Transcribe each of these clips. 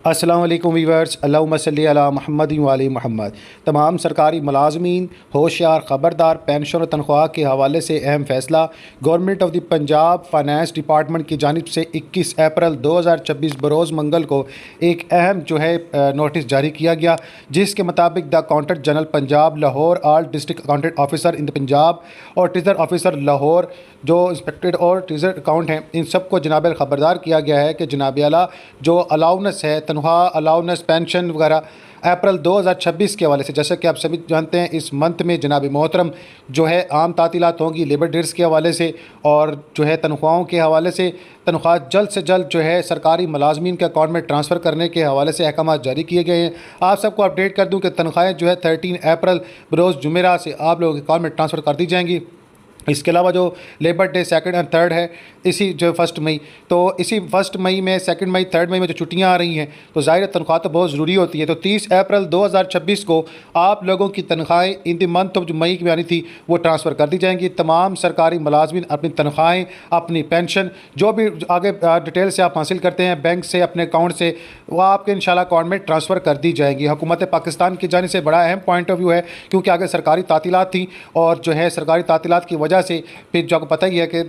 अस्सलाम वालेकुम वीवर्स, अल्लाहुम्मा सल्ली अला मुहम्मद व आले मुहम्मद। तमाम सरकारी मुलाजमीन होशियार ख़बरदार, पेंशन और तनख्वाह के हवाले से अहम फ़ैसला। Government of the Punjab finance department की जानिब से 21 अप्रैल 2024 बरोज़ मंगल को एक अहम नोटिस जारी किया गया, जिसके मुताबिक the accountant general Punjab Lahore, all district accountant officer in the Punjab और ट्रेजर ऑफिसर लाहौर जो इंस्पेक्टेड और ट्रेजर अकाउंट हैं, इन सबको जनाब ख़बरदार किया गया है कि जनाब आला जो अलाउंस है, तनख्वाह, अलाउंस, पेंशन वगैरह अप्रैल 2026 के हवाले से, जैसे कि आप सभी जानते हैं इस मंथ में जनाब मोहतरम जो है आम तातीलात होंगी लेबर डेट्स के हवाले से, और जो है तनख्वाहों के हवाले से तनख्वाह जल्द से जल्द जो है सरकारी मुलाजमीन के अकाउंट में ट्रांसफ़र करने के हवाले से अहकाम जारी किए गए हैं। आप सबको अपडेट कर दूँ कि तनख्वाहें जो है 13 अप्रैल बरोज़ जुमेरा से आप लोगों के अकाउंट में ट्रांसफ़र कर दी जाएंगी। इसके अलावा जो लेबर डे 2 और 3 है, इसी जो 1 मई, तो इसी 1 मई में, 2 मई, 3 मई में जो छुट्टियां आ रही हैं, तो ज़ाहिर तनख्वाह तो बहुत ज़रूरी होती है। तो 30 अप्रैल 2026 को आप लोगों की तनख्वाहें इन द मंथ ऑफ जो मई की आनी थी वो ट्रांसफ़र कर दी जाएंगी। तमाम सरकारी मुलाजमीन अपनी तनख्वाहें, अपनी पेंशन, जो भी आगे डिटेल से आप हासिल करते हैं बैंक से, अपने अकाउंट से, वो आपके इंशाल्लाह अकाउंट में ट्रांसफ़र कर दी जाएंगी। हुकूमत पाकिस्तान की जानिब से बड़ा अहम पॉइंट ऑफ व्यू है, क्योंकि आगे सरकारी तातीलात थी और जो है सरकारी तातीलात की वजह से फिर जो आपको पता ही है कि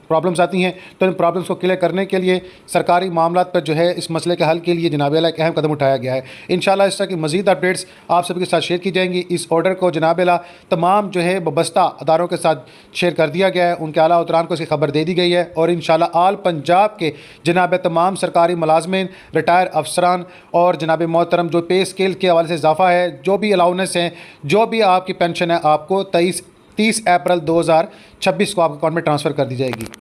प्रॉब्लम्स आती हैं, तो इन प्रॉब्लम्स को क्लियर करने के लिए सरकारी मामलात पर जो है इस मसले के हल के लिए जनाब आला एक अहम कदम उठाया गया है। इंशाल्लाह इस तरह की मज़ीद अपडेट्स आप सभी के साथ शेयर की जाएंगी। इस ऑर्डर को जनाब आला तमाम जो है वाबस्ता अदारों के साथ शेयर कर दिया गया है, उनके आला उतरान को इसकी खबर दे दी गई है, और इंशाल्लाह आल पंजाब के जनाब तमाम सरकारी मुलाजमीन, रिटायर अफसरान और जनाब मोहतरम जो पे स्केल के हवाले से इजाफा है, जो भी अलाउंस हैं, जो भी आपकी पेंशन है, आपको 30 अप्रैल 2026 को आपके अकाउंट में ट्रांसफ़र कर दी जाएगी।